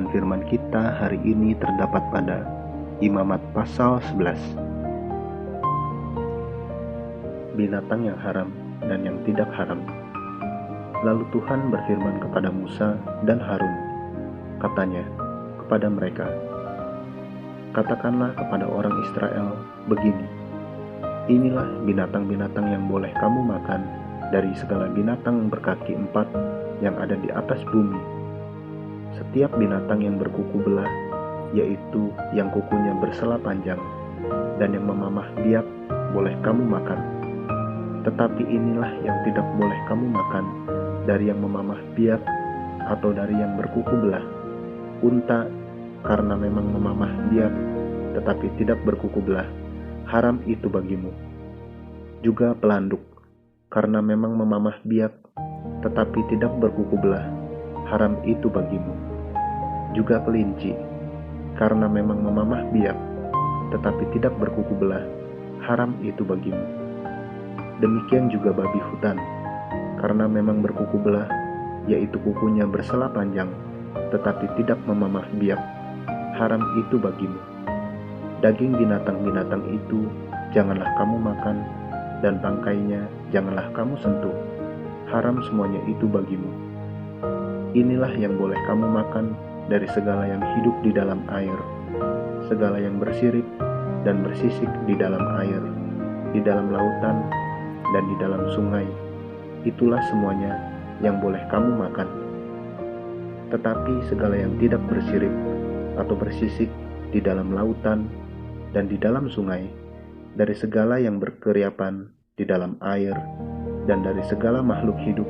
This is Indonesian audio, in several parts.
Bacaan firman kita hari ini terdapat pada Imamat pasal 11. Binatang yang haram dan yang tidak haram. Lalu Tuhan berfirman kepada Musa dan Harun, katanya kepada mereka, katakanlah kepada orang Israel begini, inilah binatang-binatang yang boleh kamu makan dari segala binatang berkaki 4 yang ada di atas bumi. Setiap binatang yang berkuku belah, yaitu yang kukunya bersela panjang, dan yang memamah biak, boleh kamu makan. Tetapi inilah yang tidak boleh kamu makan, dari yang memamah biak, atau dari yang berkuku belah. Unta, karena memang memamah biak, tetapi tidak berkuku belah, haram itu bagimu. Juga pelanduk, karena memang memamah biak, tetapi tidak berkuku belah, haram itu bagimu. Juga kelinci, karena memang memamah biak, tetapi tidak berkuku belah, haram itu bagimu. Demikian juga babi hutan, karena memang berkuku belah, yaitu kukunya bersela panjang, tetapi tidak memamah biak, haram itu bagimu. Daging binatang-binatang itu janganlah kamu makan, dan bangkainya janganlah kamu sentuh, haram semuanya itu bagimu. Inilah yang boleh kamu makan dari segala yang hidup di dalam air, segala yang bersirip dan bersisik di dalam air, di dalam lautan, dan di dalam sungai. Itulah semuanya yang boleh kamu makan. Tetapi segala yang tidak bersirip atau bersisik di dalam lautan dan di dalam sungai, dari segala yang berkeriapan di dalam air, dan dari segala makhluk hidup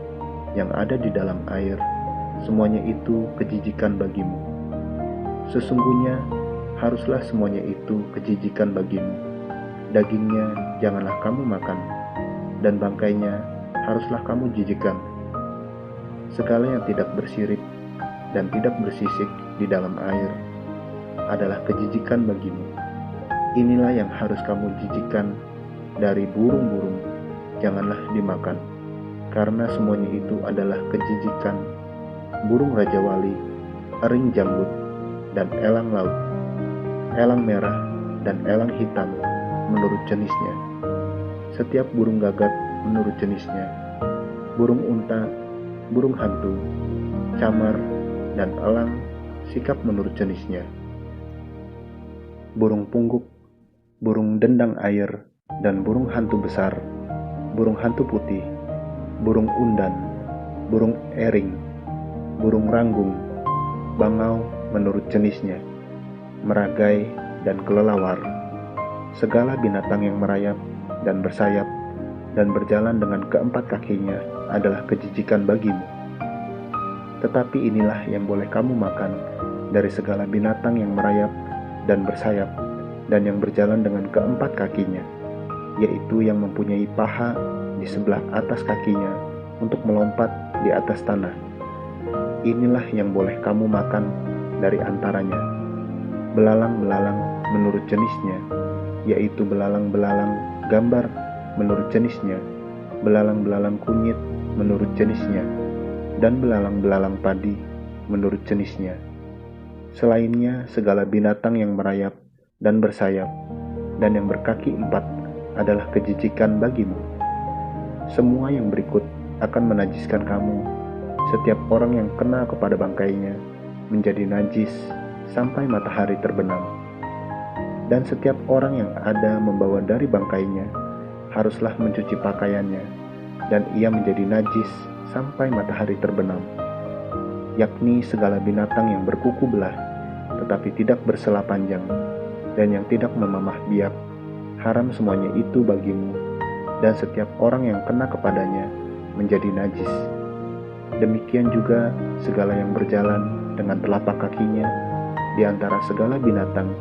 yang ada di dalam air, semuanya itu kejijikan bagimu. Sesungguhnya haruslah semuanya itu kejijikan bagimu. Dagingnya janganlah kamu makan, dan bangkainya haruslah kamu jijikkan. Segala yang tidak bersirip dan tidak bersisik di dalam air adalah kejijikan bagimu. Inilah yang harus kamu jijikkan dari burung-burung, janganlah dimakan, karena semuanya itu adalah kejijikan. Burung rajawali, ering janggut, dan elang laut, elang merah dan elang hitam menurut jenisnya. Setiap burung gagak menurut jenisnya, burung unta, burung hantu, camar, dan elang sikap menurut jenisnya. Burung pungguk, burung dendang air, dan burung hantu besar, burung hantu putih, burung undan, burung ering, burung ranggung, bangau menurut jenisnya, meragai dan kelelawar, segala binatang yang merayap dan bersayap dan berjalan dengan keempat kakinya adalah kejijikan bagimu. Tetapi inilah yang boleh kamu makan dari segala binatang yang merayap dan bersayap dan yang berjalan dengan keempat kakinya, yaitu yang mempunyai paha di sebelah atas kakinya untuk melompat di atas tanah. Inilah yang boleh kamu makan dari antaranya. Belalang-belalang menurut jenisnya, yaitu belalang-belalang gambar menurut jenisnya, belalang-belalang kunyit menurut jenisnya, dan belalang-belalang padi menurut jenisnya. Selainnya segala binatang yang merayap dan bersayap dan yang berkaki 4 adalah kejijikan bagimu. Semua yang berikut akan menajiskan kamu. Setiap orang yang kena kepada bangkainya menjadi najis sampai matahari terbenam. Dan setiap orang yang ada membawa dari bangkainya haruslah mencuci pakaiannya, dan ia menjadi najis sampai matahari terbenam. Yakni segala binatang yang berkuku belah, tetapi tidak bersela panjang, dan yang tidak memamah biak, haram semuanya itu bagimu, dan setiap orang yang kena kepadanya menjadi najis. Demikian juga segala yang berjalan dengan telapak kakinya di antara segala binatang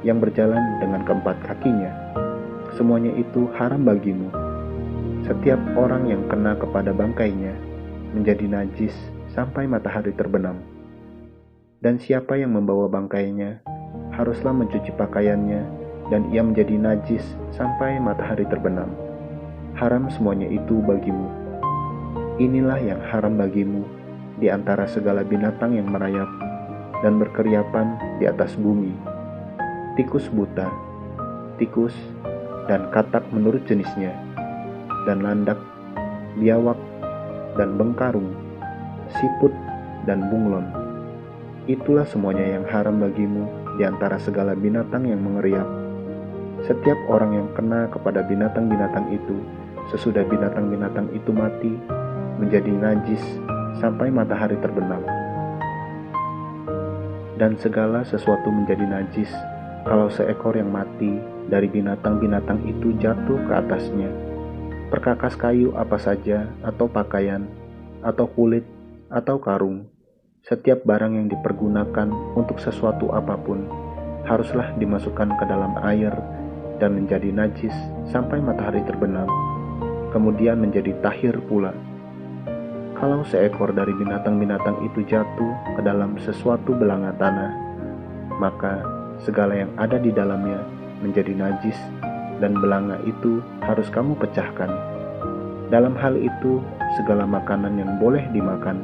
yang berjalan dengan keempat kakinya, semuanya itu haram bagimu. Setiap orang yang kena kepada bangkainya menjadi najis sampai matahari terbenam. Dan siapa yang membawa bangkainya haruslah mencuci pakaiannya, dan ia menjadi najis sampai matahari terbenam. Haram semuanya itu bagimu. Inilah yang haram bagimu di antara segala binatang yang merayap dan berkeriapan di atas bumi, tikus buta, tikus, dan katak menurut jenisnya, dan landak, biawak, dan bengkarung, siput, dan bunglon. Itulah semuanya yang haram bagimu di antara segala binatang yang mengeriap. Setiap orang yang kena kepada binatang-binatang itu, sesudah binatang-binatang itu mati, menjadi najis sampai matahari terbenam. Dan segala sesuatu menjadi najis kalau seekor yang mati dari binatang-binatang itu jatuh ke atasnya. Perkakas kayu apa saja, atau pakaian, atau kulit, atau karung, setiap barang yang dipergunakan untuk sesuatu apapun, haruslah dimasukkan ke dalam air dan menjadi najis sampai matahari terbenam, kemudian menjadi tahir pula. Kalau seekor dari binatang-binatang itu jatuh ke dalam sesuatu belanga tanah, maka segala yang ada di dalamnya menjadi najis, dan belanga itu harus kamu pecahkan. Dalam hal itu, segala makanan yang boleh dimakan,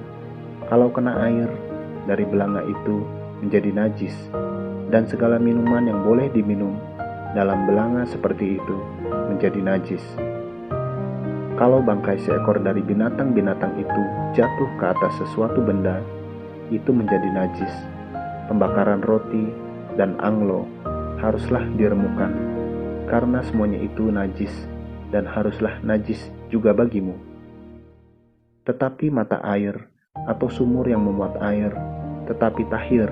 kalau kena air dari belanga itu menjadi najis, dan segala minuman yang boleh diminum dalam belanga seperti itu menjadi najis. Kalau bangkai seekor dari binatang-binatang itu jatuh ke atas sesuatu benda, itu menjadi najis. Pembakaran roti dan anglo haruslah diremukan, karena semuanya itu najis, dan haruslah najis juga bagimu. Tetapi mata air atau sumur yang memuat air tetapi tahir,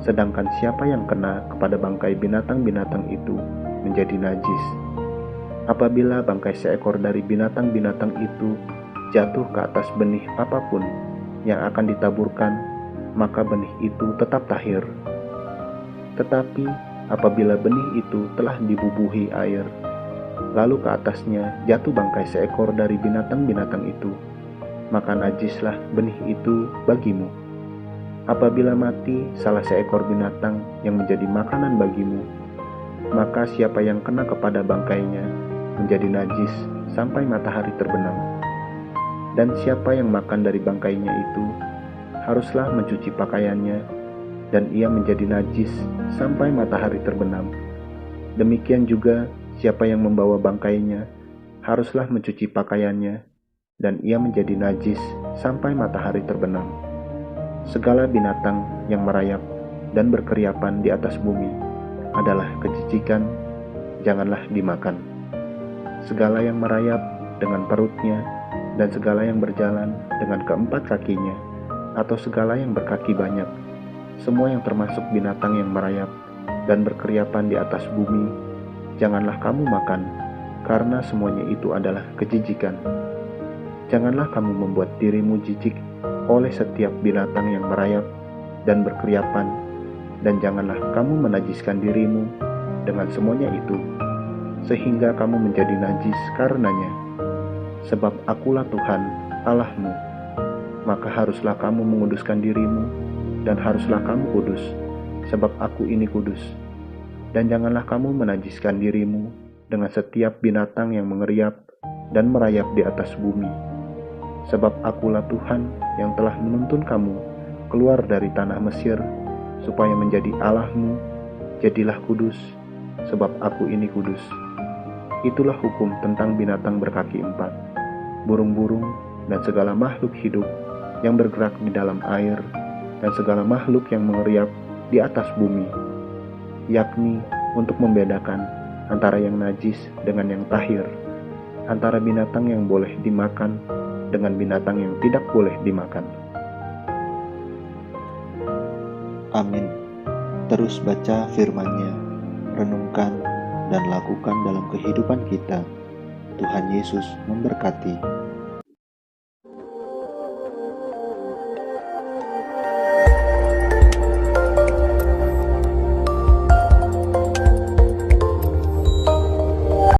sedangkan siapa yang kena kepada bangkai binatang-binatang itu menjadi najis. Apabila bangkai seekor dari binatang-binatang itu jatuh ke atas benih apapun yang akan ditaburkan, maka benih itu tetap tahir. Tetapi apabila benih itu telah dibubuhi air, lalu ke atasnya jatuh bangkai seekor dari binatang-binatang itu, maka najislah benih itu bagimu. Apabila mati salah seekor binatang yang menjadi makanan bagimu, maka siapa yang kena kepada bangkainya menjadi najis sampai matahari terbenam. Dan siapa yang makan dari bangkainya itu haruslah mencuci pakaiannya, dan ia menjadi najis sampai matahari terbenam. Demikian juga siapa yang membawa bangkainya haruslah mencuci pakaiannya, dan ia menjadi najis sampai matahari terbenam. Segala binatang yang merayap dan berkeriapan di atas bumi adalah kejijikan, janganlah dimakan. Segala yang merayap dengan perutnya, dan segala yang berjalan dengan keempat kakinya, atau segala yang berkaki banyak, semua yang termasuk binatang yang merayap dan berkeriapan di atas bumi, janganlah kamu makan, karena semuanya itu adalah kejijikan. Janganlah kamu membuat dirimu jijik oleh setiap binatang yang merayap dan berkeriapan, dan janganlah kamu menajiskan dirimu dengan semuanya itu, sehingga kamu menjadi najis karenanya. Sebab akulah Tuhan Allahmu, maka haruslah kamu menguduskan dirimu, dan haruslah kamu kudus, sebab aku ini kudus. Dan janganlah kamu menajiskan dirimu dengan setiap binatang yang mengeriap dan merayap di atas bumi. Sebab akulah Tuhan yang telah menuntun kamu keluar dari tanah Mesir, supaya menjadi Allahmu. Jadilah kudus, sebab aku ini kudus. Itulah hukum tentang binatang berkaki empat, burung-burung, dan segala makhluk hidup yang bergerak di dalam air, dan segala makhluk yang mengeriap di atas bumi, yakni untuk membedakan antara yang najis dengan yang tahir, antara binatang yang boleh dimakan dengan binatang yang tidak boleh dimakan. Amin. Terus baca firman-Nya, renungkan dan lakukan dalam kehidupan kita. Tuhan Yesus memberkati.